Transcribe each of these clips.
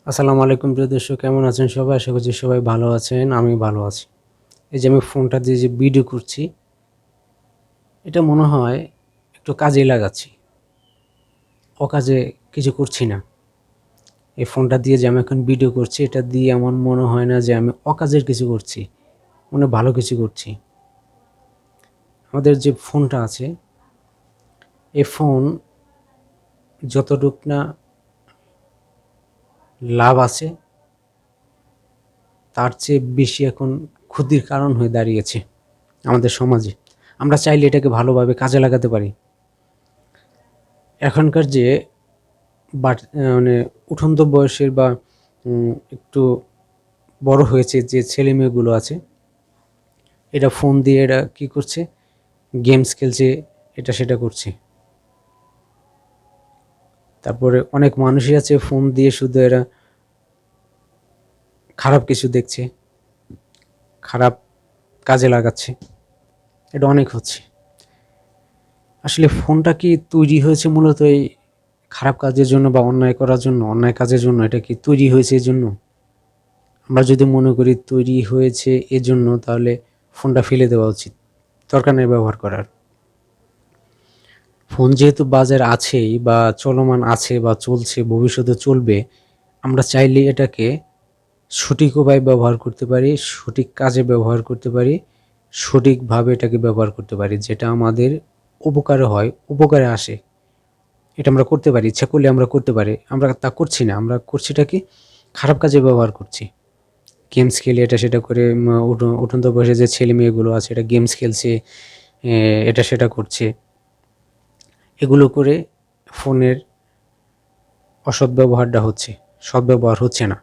আসসালামু আলাইকুম প্রিয় দর্শক, কেমন আছেন সবাই? আশা করছি সবাই ভালো আছেন। আমি ভালো আছি। এই যে আমি ফোনটা দিয়ে যে ভিডিও করছি, এটা মনে হয় একটু কাজে লাগাচ্ছি। অকাজে কিছু করছি না। এই ফোনটা দিয়ে যে আমি এখন ভিডিও করছি, এটা দিয়ে এমন মনে হয় না যে আমি অকাজের কিছু করছি। মনে হয় ভালো কিছু করছি। আমাদের যে ফোনটা আছে, এই ফোন যতটুক না লাভ আছে, তার চেয়ে বেশি এখন ক্ষতির কারণ হয়ে দাঁড়িয়েছে আমাদের সমাজে। আমরা চাইলে এটাকে ভালোভাবে কাজে লাগাতে পারি। এখনকার যে মানে উঠন্ত বয়সের বা একটু বড় হয়েছে যে ছেলেমেয়েগুলো আছে, এরা ফোন দিয়ে এরা কী করছে? গেমস খেলছে, এটা সেটা করছে। তারপরে অনেক মানুষই আছে ফোন দিয়ে শুধু এরা খারাপ কিছু দেখছে, খারাপ কাজে লাগাচ্ছে। এটা অনেক হচ্ছে। আসলে ফোনটা কি তৈরি হয়েছে মূলত এই খারাপ কাজের জন্য বা অন্যায় করার জন্য, অন্যায় কাজের জন্য? এটা কি তৈরি হয়েছে এজন্য? আমরা যদি মনে করি তৈরি হয়েছে এজন্য, তাহলে ফোনটা ফেলে দেওয়া উচিত, দরকার নেই ব্যবহার করার। ফোন যেহেতু বাজার আছেই বা চলমান আছে বা চলছে, ভবিষ্যতে চলবে, আমরা চাইলে এটাকে সঠিক উপায়ে ব্যবহার করতে পারি, সঠিক কাজে ব্যবহার করতে পারি, সঠিকভাবে এটাকে ব্যবহার করতে পারি, যেটা আমাদের উপকারে হয়, উপকারে আসে। এটা আমরা করতে পারি, ইচ্ছা করলে আমরা করতে পারি। আমরা তা করছি না, আমরা করছিটা কি? খারাপ কাজে ব্যবহার করছি। গেমস খেলে এটা সেটা করে উঠন্ত বয়সে যে ছেলে মেয়েগুলো আছে, এটা গেমস খেলছে, এটা সেটা করছে। এগুলো করে ফোনের অসৎ ব্যবহারটা হচ্ছে, সদ্ব্যবহার হচ্ছে না।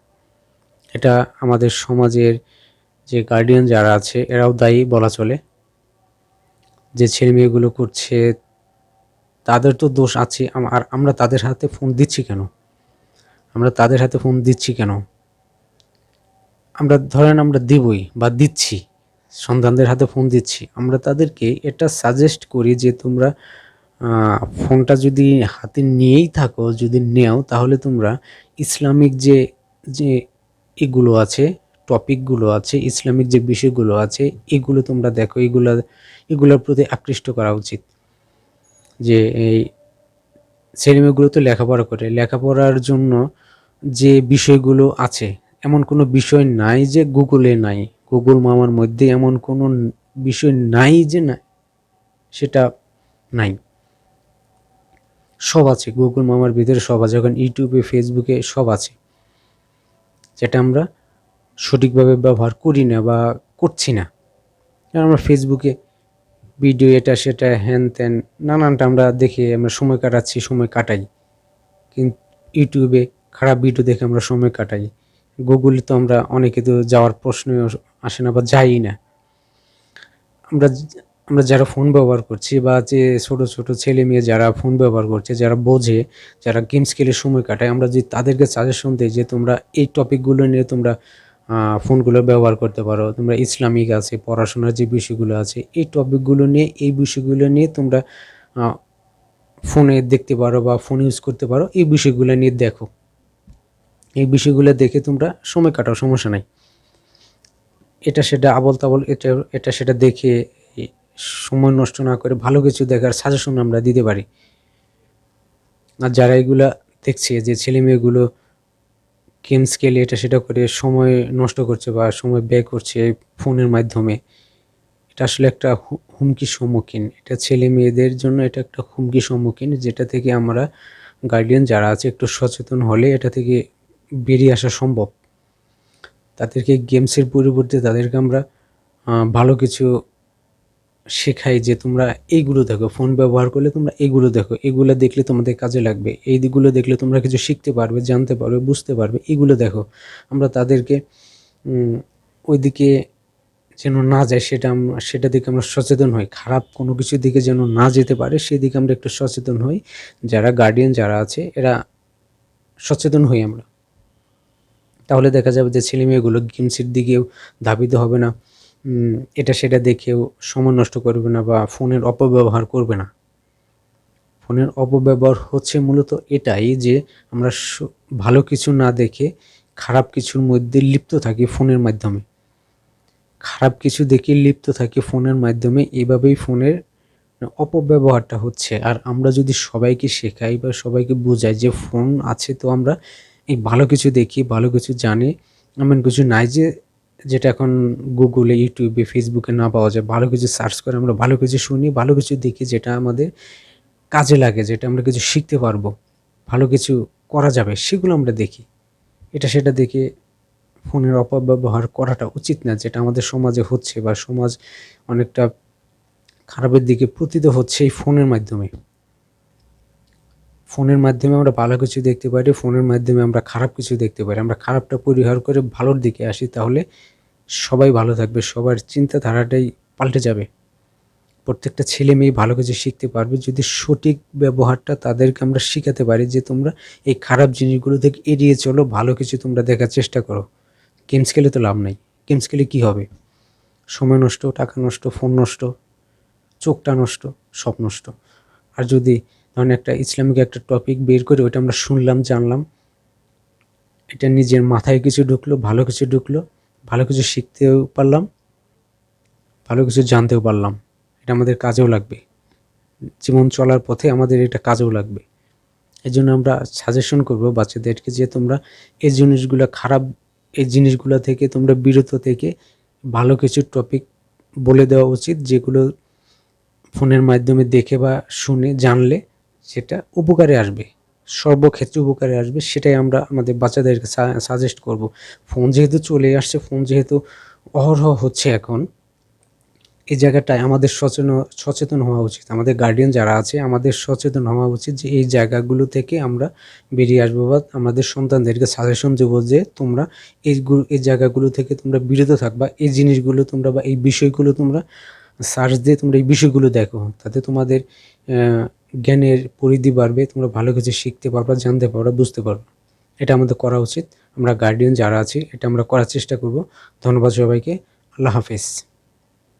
এটা আমাদের সমাজের যে গার্ডিয়ান যারা আছে, এরাও দায়ী বলা চলে। যে ছেলে মেয়েগুলো করছে, তাদের তো দোষ আছে। আর আমরা তাদের হাতে ফোন দিচ্ছি কেন? আমরা তাদের হাতে ফোন দিচ্ছি কেন? আমরা ধরেন আমরা দিবই বা দিচ্ছি, সন্তানদের হাতে ফোন দিচ্ছি, আমরা তাদেরকে এটা সাজেস্ট করি যে তোমরা ফোনটা যদি হাতে নিয়েই থাকো, যদি নেও, তাহলে তোমরা ইসলামিক যে যে এগুলো আছে, টপিকগুলো আছে, ইসলামিক যে বিষয়গুলো আছে, এগুলো তোমরা দেখো। এগুলোর প্রতি আকৃষ্ট করা উচিত। যে এই ছেলেমেয়েগুলো তো লেখাপড়া করে, লেখাপড়ার জন্য যে বিষয়গুলো আছে, এমন কোনো বিষয় নাই যে গুগলে নাই। গুগল মামার মধ্যে এমন কোনো বিষয় নাই যে না, সেটা নাই। সব আছে গুগল মামার ভিতরে, সব আছে। এখন ইউটিউবে, ফেসবুকে সব আছে, যেটা আমরা সঠিকভাবে ব্যবহার করি না বা করছি না। আমরা ফেসবুকে ভিডিও এটা সেটা হ্যান ত্যান নানানটা আমরা দেখে আমরা সময় কাটাচ্ছি, সময় কাটাই। কিন্তু ইউটিউবে খারাপ ভিডিও দেখে আমরা সময় কাটাই। গুগলে তো আমরা অনেকে তো যাওয়ার প্রশ্নই আসে না বা যাই না। আমরা আমরা যারা ফোন ব্যবহার করছি বা যে ছোট ছোট ছেলে মেয়ে যারা ফোন ব্যবহার করছে, যারা বোঝে, যারা গেমস খেলে সময় কাটায়, আমরা যদি তাদেরকে সাজেশন দিই যে তোমরা এই টপিকগুলো নিয়ে তোমরা ফোনগুলো ব্যবহার করতে পারো, তোমরা ইসলামিক আছে, পড়াশোনার যে বিষয়গুলো আছে, এই টপিকগুলো নিয়ে, এই বিষয়গুলো নিয়ে তোমরা ফোনে দেখতে পারো বা ফোন ইউজ করতে পারো, এই বিষয়গুলো নিয়ে দেখো, এই বিষয়গুলো দেখে তোমরা সময় কাটাও, সমস্যা নাই। এটা সেটা আবল তাবল এটা এটা সেটা দেখে সময় নষ্ট না করে ভালো কিছু দেখার সাজেশন আমরা দিতে পারি। আর যারা এগুলা দেখছে যে ছেলে মেয়েগুলো গেমস খেলে এটা সেটা করে সময় নষ্ট করছে বা সময় ব্যয় করছে ফোনের মাধ্যমে, এটা আসলে একটা হুমকির সম্মুখীন। এটা ছেলে মেয়েদের জন্য এটা একটা হুমকির সম্মুখীন, যেটা থেকে আমরা গার্ডিয়ান যারা আছে একটু সচেতন হলে এটা থেকে বেরিয়ে আসা সম্ভব। তাদেরকে গেমসের পরিবর্তে তাদেরকে আমরা ভালো কিছু শেখাই যে তোমরা এইগুলো দেখো, ফোন ব্যবহার করলে তোমরা এইগুলো দেখো, এগুলো দেখলে তোমাদের কাজে লাগবে, এই দিকগুলো দেখলে তোমরা কিছু শিখতে পারবে, জানতে পারবে, বুঝতে পারবে, এগুলো দেখো। আমরা তাদেরকে ওই দিকে যেন না যায়, সেটা দিকে আমরা সচেতন হই। খারাপ কোনো কিছুর দিকে যেন না যেতে পারে, সেদিকে আমরা একটু সচেতন হই। যারা গার্ডিয়ান যারা আছে, এরা সচেতন হই আমরা। তাহলে দেখা যাবে যে ছেলে মেয়েগুলো গেমসের দিকেও ধাবিত হবে না, এটা সেটা দেখেও সময় নষ্ট করবে না বা ফোনের অপব্যবহার করবে না। ফোনের অপব্যবহার হচ্ছে মূলত এটাই যে আমরা ভালো কিছু না দেখে খারাপ কিছুর মধ্যে লিপ্ত থাকি ফোনের মাধ্যমে, খারাপ কিছু দেখে লিপ্ত থাকি ফোনের মাধ্যমে। এভাবেই ফোনের অপব্যবহারটা হচ্ছে। আর আমরা যদি সবাইকে শেখাই বা সবাইকে বোঝাই যে ফোন আছে তো আমরা এই ভালো কিছু দেখি, ভালো কিছু জানি, এমন কিছু নাই যে যেটা এখন গুগলে, ইউটিউবে, ফেসবুকে না পাওয়া যায়। ভালো কিছু সার্চ করে আমরা ভালো কিছু শুনি, ভালো কিছু দেখি যেটা আমাদের কাজে লাগে, যেটা আমরা কিছু শিখতে পারবো, ভালো কিছু করা যাবে, সেগুলো আমরা দেখি। এটা সেটা দেখে ফোনের অপব্যবহার করাটা উচিত না, যেটা আমাদের সমাজে হচ্ছে বা সমাজ অনেকটা খারাপের দিকে পতিত হচ্ছে এই ফোনের মাধ্যমে। ফোনের মাধ্যমে আমরা ভালো কিছু দেখতে পারি, ফোনের মাধ্যমে আমরা খারাপ কিছু দেখতে পারি। আমরা খারাপটা পরিহার করে ভালোর দিকে আসি, তাহলে সবাই ভালো থাকবে, সবার চিন্তাধারাটাই পাল্টে যাবে। প্রত্যেকটা ছেলে মেয়ে ভালো কিছু শিখতে পারবে যদি সঠিক ব্যবহারটা তাদেরকে আমরা শিখাতে পারি যে তোমরা এই খারাপ জিনিসগুলো থেকে এড়িয়ে চলো, ভালো কিছু তোমরা দেখার চেষ্টা করো। গেমস খেলে তো লাভ নাই। গেমস খেলে কী হবে? সময় নষ্ট, টাকা নষ্ট, ফোন নষ্ট, চোখটা নষ্ট, সব নষ্ট। আর যদি ধরেন একটা ইসলামিক একটা টপিক বের করে ওইটা আমরা শুনলাম, জানলাম, এটা নিজের মাথায় কিছু ঢুকলো, ভালো কিছু ঢুকলো, ভালো কিছু শিখতেও পারলাম, ভালো কিছু জানতেও পারলাম, এটা আমাদের কাজেও লাগবে, জীবন চলার পথে আমাদের এটা কাজেও লাগবে। এই জন্য আমরা সাজেশন করবো বাচ্চাদেরকে যে তোমরা এই জিনিসগুলো খারাপ, এই জিনিসগুলো থেকে তোমরা বিরত থেকে ভালো কিছু টপিক বলে দেওয়া উচিত, যেগুলো ফোনের মাধ্যমে দেখে বা শুনে জানলে সেটা উপকারে আসবে, সর্বক্ষেত্রে উপকারে আসবে। সেটাই আমরা আমাদের বাচ্চাদেরকে সাজেস্ট করব। ফোন যেহেতু চলে আসছে, ফোন যেহেতু অহরহ হচ্ছে এখন, এই জায়গাটায় আমাদের সচেতন হওয়া উচিত। আমাদের গার্ডিয়ান যারা আছে আমাদের সচেতন হওয়া উচিত যে এই জায়গাগুলো থেকে আমরা বেরিয়ে আসবো, বা আমাদের সন্তানদেরকে সাজেশন দেবো যে তোমরা এই জায়গাগুলো থেকে তোমরা বিরত থাকবা, এই জিনিসগুলো তোমরা বা এই বিষয়গুলো তোমরা সার্চ দিয়ে তোমরা এই বিষয়গুলো দেখো, তাতে তোমাদের জ্ঞানের পরিধি বাড়বে, তোমরা ভালো কিছু শিখতে পারবা, জানতে পারবা, বুঝতে পারবা। এটা আমাদের করা উচিত। আমরা গার্ডিয়ান যারা আছি এটা আমরা করার চেষ্টা করব। ধন্যবাদ সবাইকে। আল্লাহ হাফেজ।